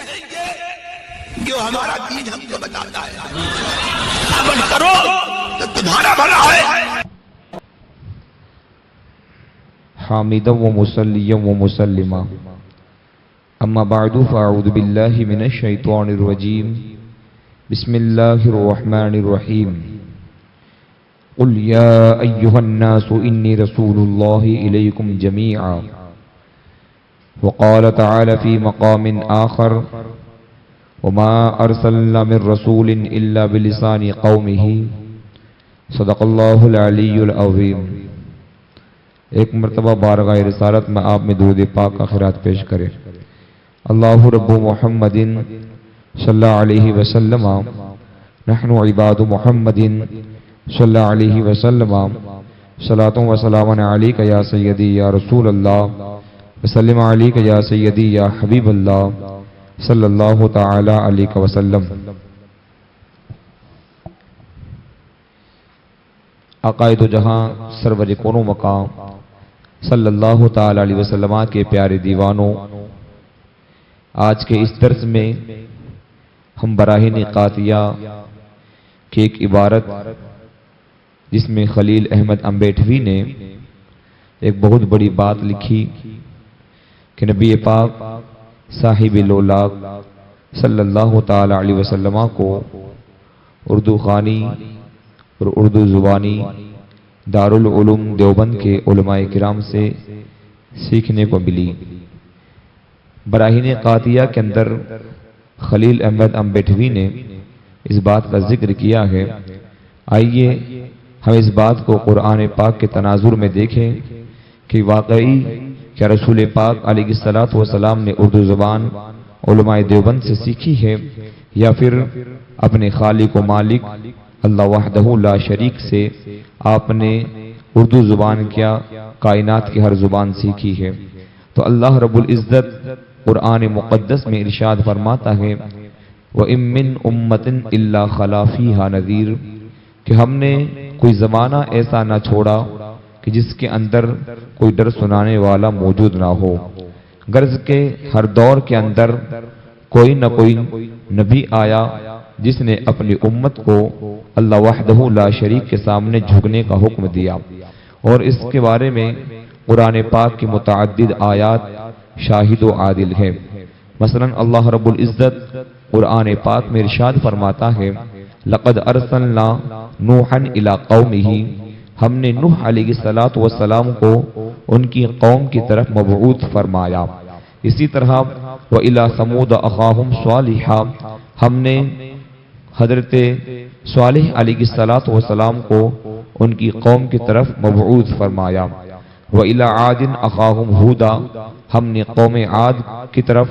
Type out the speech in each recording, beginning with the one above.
نہیں یہ جو ہمارا دین ہم کو بتاتا ہے عمل کرو تو تمہارا بھلا ہے. حامدا و مصلیا و مسلما اما بعد فاعوذ باللہ من الشیطان الرجیم بسم اللہ الرحمن الرحیم قل یا ایہا الناس انی رسول اللہ الیکم جمیعا وقال تعالی فی مقام آخر وما ارسلنا من رسول الا بلسان قومه صدق اللہ العلی العظیم. ایک مرتبہ بارگاہ رسالت میں آپ میں درود پاک کا خیرات پیش کرے. اللہ رب محمد صلی اللہ علیہ وسلم نحن عباد محمد صلی اللہ علیہ وسلم صلاۃ و سلام علیک یا سیدی یا رسول اللہ وسلم علیک یا سیدی یا حبیب اللہ صلی اللہ تعالی علیہ وسلم. عقائد و جہاں سرور کون و مقام صلی اللہ تعالی علیہ وسلم کے پیارے دیوانوں، آج کے اس درس میں ہم براہین قاطیہ کی ایک عبارت جس میں خلیل احمد امبیٹوی نے ایک بہت بڑی بات لکھی کہ نبی پاک صاحب لولاک صلی اللہ تعالی علیہ وسلم کو اردو خوانی اور اردو زبانی دارالعلوم دیوبند کے علماء کرام سے سیکھنے کو ملی. براہین قاطیہ کے اندر خلیل احمد امبیٹوی نے اس بات کا ذکر کیا ہے. آئیے ہم اس بات کو قرآن پاک کے تناظر میں دیکھیں کہ واقعی کیا رسول پاک علیہ الصلوۃ والسلام نے اردو زبان علماء دیوبند سے سیکھی ہے یا پھر اپنے خالق و مالک اللہ وحدہ لا شریک سے آپ نے اردو زبان کیا کائنات کی ہر زبان سیکھی ہے. تو اللہ رب العزت قرآن مقدس میں ارشاد فرماتا ہے وَإِن مِّنْ أُمَّةٍ إِلَّا خَلَا فِيهَا نَذِيرٌ کہ ہم نے کوئی زمانہ ایسا نہ چھوڑا کہ جس کے اندر کوئی ڈر سنانے والا موجود نہ ہو. غرض کے ہر دور کے اندر کوئی نہ کوئی نبی آیا جس نے اپنی امت کو اللہ وحدہ لا شریک کے سامنے جھکنے کا حکم دیا، اور اس کے بارے میں قرآن پاک کی متعدد آیات شاہد و عادل ہے. مثلا اللہ رب العزت قرآن پاک میں ارشاد فرماتا ہے لقد ارسلنا نوحا الی قومہ ہم نے نوح علیہ الصلوۃ والسلام کو ان کی قوم کی طرف مبعوث فرمایا. اسی طرح وإلی ثمود اخاہم صالحا ہم نے حضرت صالح علیہ الصلوۃ والسلام کو ان کی قوم کی طرف مبعوث فرمایا. وإلی عاد اخاہم ہودا ہم نے قوم عاد کی طرف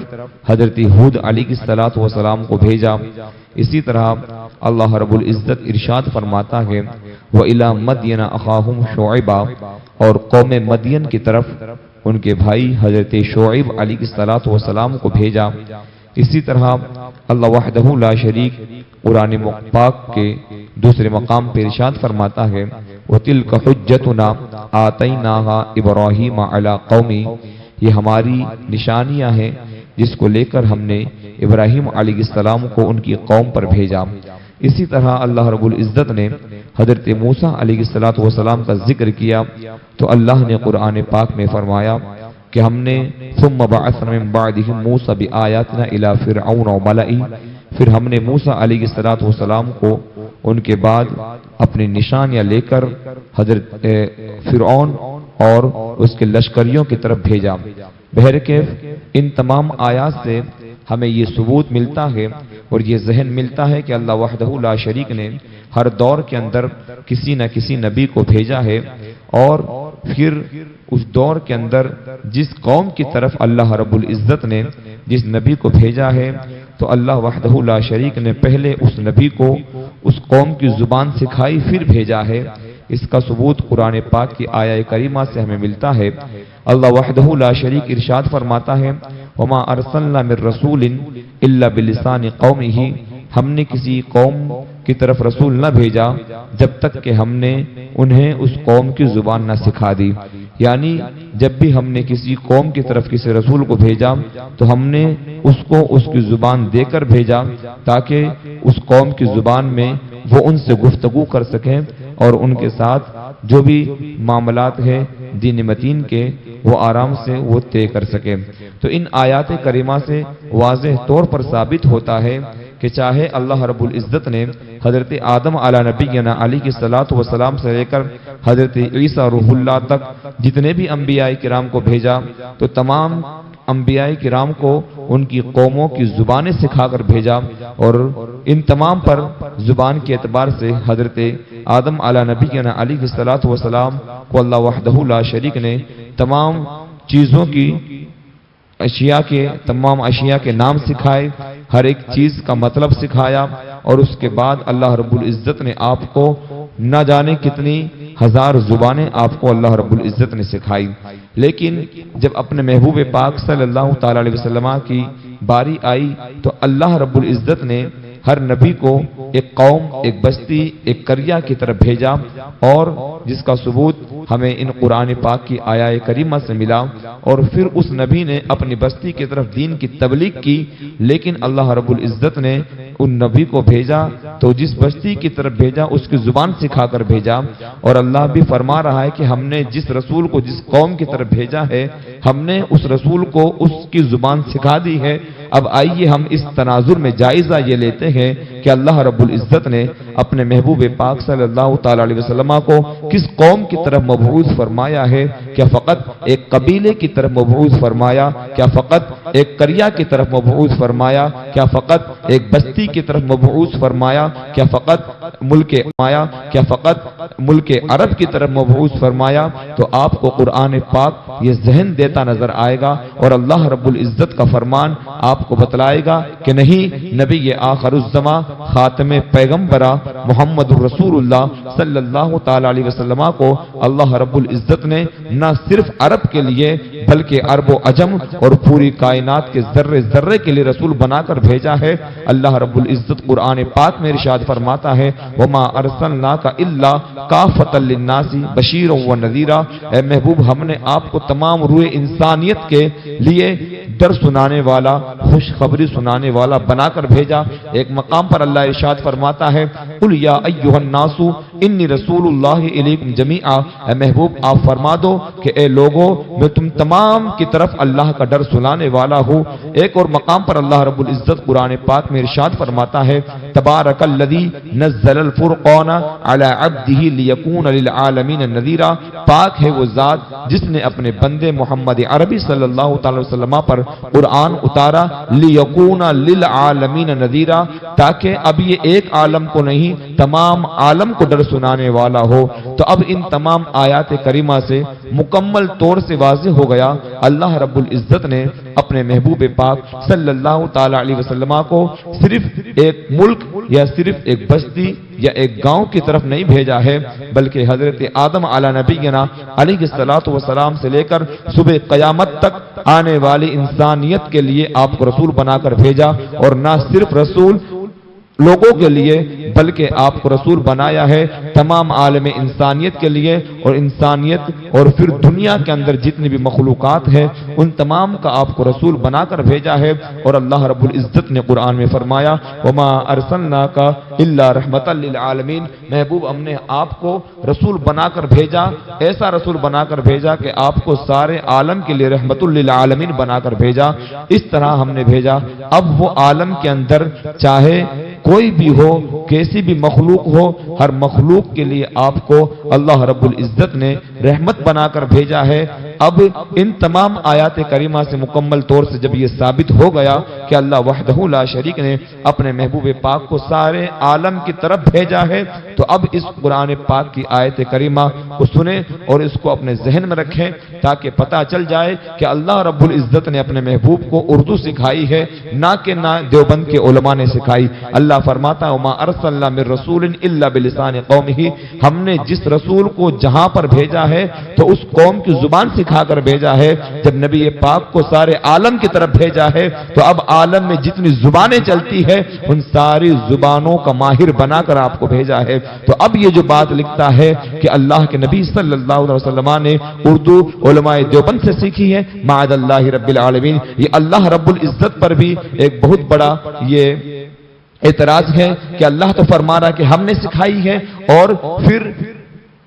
حضرت ہود علیہ الصلوۃ والسلام کو بھیجا. اسی طرح اللہ رب العزت ارشاد فرماتا ہے وإلی مدین اخاہم شعیبا اور قوم مدین کی طرف ان کے بھائی حضرت شعیب علیہ الصلوۃ والسلام کو بھیجا. اسی طرح اللہ وحدہ لا شریک قرآن پاک کے دوسرے مقام پر ارشاد فرماتا ہے وَتِلْكَ حُجَّتُنَا آتَيْنَاهَا إِبْرَاهِيمَ عَلَىٰ قَوْمِهِ یہ ہماری نشانیاں ہیں جس کو لے کر ہم نے ابراہیم علیہ السلام کو ان کی قوم پر بھیجا. اسی طرح اللہ رب العزت نے حضرت موسیٰ علیہ السلام کا ذکر کیا تو اللہ نے قرآن پاک میں فرمایا کہ ہم نے ثم بعثنا من بعدهم موسى بآیاتنا الى فرعون وملئه پھر ہم نے موسیٰ علیہ السلام کو ان کے بعد اپنی نشانیاں لے کر حضرت فرعون اور اس کے لشکریوں کی طرف بھیجا. بہرکیف ان تمام آیات سے ہمیں یہ ثبوت ملتا ہے اور یہ ذہن ملتا ہے کہ اللہ وحدہ لا شریک نے ہر دور کے اندر کسی نہ کسی نبی کو بھیجا ہے، اور پھر اس دور کے اندر جس قوم کی طرف اللہ رب العزت نے جس نبی کو بھیجا ہے تو اللہ وحدہ لا شریک نے پہلے اس نبی کو اس قوم کی زبان سکھائی پھر بھیجا ہے. اس کا ثبوت قرآن پاک کی آیہ کریمہ سے ہمیں ملتا ہے. اللہ وحدہ لا شریک ارشاد فرماتا ہے وما ارسلنا من رسول الا بلسان قومه ہم نے کسی قوم کی طرف رسول نہ بھیجا جب تک کہ ہم نے انہیں اس قوم کی زبان نہ سکھا دی۔ یعنی جب بھی ہم نے کسی قوم کی طرف کسی رسول کو بھیجا تو ہم نے اس کو اس کی زبان دے کر بھیجا تاکہ اس قوم کی زبان میں وہ ان سے گفتگو کر سکیں اور ان کے ساتھ جو بھی معاملات ہیں دین متین کے وہ آرام سے وہ طے کر سکیں۔ تو ان آیات کریمہ سے واضح طور پر ثابت ہوتا ہے کہ چاہے اللہ رب العزت نے حضرت آدم علی نبینا علیہ الصلوۃ والسلام سے لے کر حضرت عیسیٰ روح اللہ تک جتنے بھی انبیاء کرام کو بھیجا تو تمام انبیاء کرام کو ان کی قوموں کی زبانیں سکھا کر بھیجا، اور ان تمام پر زبان کے اعتبار سے حضرت آدم علی نبینا علیہ الصلوۃ والسلام کو اللہ وحدہ لا شریک نے تمام چیزوں کی تمام اشیاء کے نام سکھائے، ہر ایک چیز کا مطلب سکھایا، اور اس کے بعد اللہ رب العزت نے آپ کو نہ جانے کتنی ہزار زبانیں آپ کو اللہ رب العزت نے سکھائی۔ لیکن جب اپنے محبوب پاک صلی اللہ تعالی علیہ وسلم کی باری آئی تو اللہ رب العزت نے ہر نبی کو ایک قوم، ایک بستی، ایک قریہ کی طرف بھیجا، اور جس کا ثبوت ہمیں ان قرآن پاک کی آیات کریمہ سے ملا۔ اور پھر اس نبی نے اپنی بستی کی طرف دین کی تبلیغ کی، لیکن اللہ رب العزت نے ان نبی کو بھیجا تو جس بستی کی طرف بھیجا اس کی زبان سکھا کر بھیجا، اور اللہ بھی فرما رہا ہے کہ ہم نے جس رسول کو جس قوم کی طرف بھیجا ہے ہم نے اس رسول کو اس کی زبان سکھا دی ہے۔ اب آئیے ہم اس تناظر میں جائزہ یہ لیتے ہیں کہ اللہ رب العزت نے اپنے محبوب پاک صلی اللہ تعالی علیہ وسلم کو کس قوم کی طرف مبعوث فرمایا ہے؟ کیا فقط ایک قبیلے کی طرف مبعوث فرمایا؟ کیا فقط ایک قریہ کی طرف مبعوث فرمایا؟ کیا فقط ایک بستی کی طرف مبعوث فرمایا؟ کیا فقط ملک عرب کی طرف مبعوث فرمایا؟ تو آپ کو قرآن پاک یہ ذہن دیتا نظر آئے گا، اور اللہ رب العزت کا فرمان آپ کو بتلائے گا کہ نہیں، نبی آخر الزمان خاتم پیغمبرہ محمد رسول اللہ صلی اللہ تعالی علیہ وسلم کو اللہ رب العزت نے نہ صرف عرب کے لیے بلکہ عرب و عجم اور پوری کائنات کے ذرے ذرے کے لیے رسول بنا کر بھیجا ہے۔ اللہ رب العزت قرآن پاک میں ارشاد فرماتا ہے وما ارسلناک الا کافۃ للناس بشیرا ونذیرا، اے محبوب ہم نے آپ کو تمام روئے انسانیت کے لیے ڈر سنانے والا، خوشخبری سنانے والا بنا کر بھیجا۔ ایک مقام پر اللہ ارشاد فرماتا ہے قل یا ایھا الناس انی رسول اللہ الیکم جمیعا، اے محبوب آپ فرما دو کہ اے لوگو میں تم تمام کی طرف اللہ کا ڈر سنانے والا ہوں۔ ایک اور مقام پر اللہ رب العزت قرآن پاک میں ارشاد فرماتا ہے تبارک الذی نزل الفرقان علی عبدہ لیکون للعالمین نذیرا، پاک ہے وہ ذات جس نے اپنے بندے محمد عربی صلی اللہ تعالی وسلم پر قرآن اتارا لیکون للعالمین نذیرا، تاکہ اب یہ ایک عالم کو نہیں تمام عالم کو ڈر سنانے والا ہو۔ تو اب ان تمام آیات کریمہ سے مکمل طور سے واضح ہو گیا اللہ رب العزت نے اپنے محبوب پاک صلی اللہ تعالی علیہ وسلم کو صرف ایک ملک یا صرف ایک بستی یا ایک گاؤں کی طرف نہیں بھیجا ہے، بلکہ حضرت آدم علی نبینا علیہ الصلوۃ والسلام سے لے کر صبح قیامت تک آنے والی انسانیت کے لیے آپ کو رسول بنا کر بھیجا، اور نہ صرف رسول لوگوں کے لیے بلکہ آپ کو رسول بنایا ہے تمام عالم انسانیت کے لیے، اور انسانیت اور پھر دنیا کے اندر جتنی بھی مخلوقات ہیں ان تمام کا آپ کو رسول بنا کر بھیجا ہے۔ اور اللہ رب العزت نے قرآن میں فرمایا وما ارسلناک الا رحمتا للعالمین، محبوب ہم نے آپ کو رسول بنا کر بھیجا، ایسا رسول بنا کر بھیجا کہ آپ کو سارے عالم کے لیے رحمت للعالمین بنا کر بھیجا۔ اس طرح ہم نے بھیجا۔ اب وہ عالم کے اندر چاہے کوئی بھی ہو، کیسی بھی مخلوق ہو، ہر مخلوق کے لیے آپ کو اللہ رب العزت نے رحمت بنا کر بھیجا ہے۔ اب ان تمام آیات کریمہ سے مکمل طور سے جب یہ ثابت ہو گیا کہ اللہ وحدہ لا شریک نے اپنے محبوب پاک کو سارے عالم کی طرف بھیجا ہے، تو اب اس قرآن پاک کی آیت کریمہ کو سنیں اور اس کو اپنے ذہن میں رکھیں تاکہ پتہ چل جائے کہ اللہ رب العزت نے اپنے محبوب کو اردو سکھائی ہے، نہ کہ نہ دیوبند کے علماء نے سکھائی۔ اللہ فرماتا ہے وما ارسلنا من رسول الا بلسان قومه، ہم نے جس رسول کو جہاں پر بھیجا ہے تو اس قوم کی زبان سکھا کر بھیجا ہے۔ جب نبی پاک کو سارے عالم کی طرف بھیجا ہے تو اب عالم میں جتنی زبانیں چلتی ہے ان ساری زبانوں کا ماہر بنا کر آپ کو بھیجا ہے۔ تو اب یہ جو بات لکھتا ہے کہ اللہ کے نبی صلی اللہ علیہ وسلم نے اردو علماء دیوبند سے سیکھی ہے، معاذ اللہ رب العالمین، یہ اللہ رب العزت پر بھی ایک بہت بڑا یہ اعتراض ہے کہ اللہ تو فرما رہا کہ ہم نے سکھائی ہے، اور پھر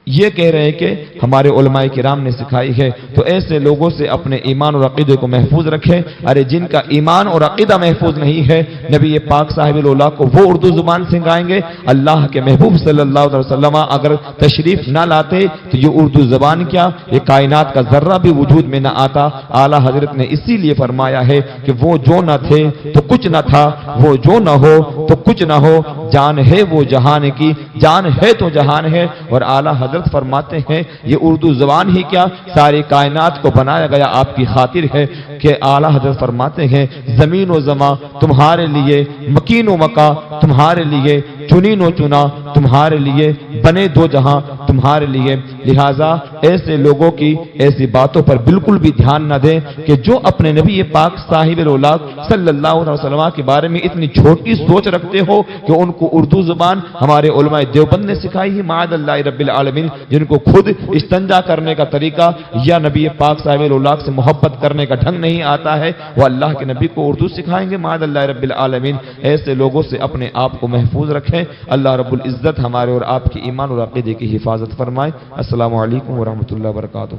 یہ کہہ رہے ہیں کہ ہمارے علماء کرام نے سکھائی ہے۔ تو ایسے لوگوں سے اپنے ایمان اور عقیدے کو محفوظ رکھیں۔ ارے جن کا ایمان اور عقیدہ محفوظ نہیں ہے، نبی پاک صاحب العلا کو وہ اردو زبان سکھائیں گے؟ اللہ کے محبوب صلی اللہ علیہ وسلم اگر تشریف نہ لاتے تو یہ اردو زبان کیا، یہ کائنات کا ذرہ بھی وجود میں نہ آتا۔ اعلیٰ حضرت نے اسی لیے فرمایا ہے کہ وہ جو نہ تھے تو کچھ نہ تھا، وہ جو نہ ہو تو کچھ نہ ہو، جان ہے وہ جہان کی، جان ہے تو جہان ہے۔ اور اعلیٰ حضرت فرماتے ہیں یہ اردو زبان ہی کیا، ساری کائنات کو بنایا گیا آپ کی خاطر ہے۔ کہ اعلیٰ حضرت فرماتے ہیں زمین و زمان تمہارے لیے، مکین و مکا تمہارے لیے، چنین و چنا تمہارے لیے، بنے دو جہاں تمہارے لیے۔ لہٰذا ایسے لوگوں کی ایسی باتوں پر بالکل بھی دھیان نہ دیں کہ جو اپنے نبی پاک صاحب العلا صلی اللہ علیہ وسلم کے بارے میں اتنی چھوٹی سوچ رکھتے ہو کہ ان کو اردو زبان ہمارے علماء دیوبند نے سکھائی ہے، معاذ اللہ رب العالمین، جن کو خود استنجا کرنے کا طریقہ یا نبی پاک صاحب العلا سے محبت کرنے کا ڈھنگ نہیں آتا ہے، وہ اللہ کے نبی کو اردو سکھائیں گے؟ معاذ اللہ رب العالمین۔ ایسے لوگوں سے اپنے آپ کو محفوظ رکھیں۔ اللہ رب العزت ہمارے اور آپ کی ایمان اور عقیدے کی حفاظت فرمائے۔ السلام علیکم ورحمۃ اللہ وبرکاتہ۔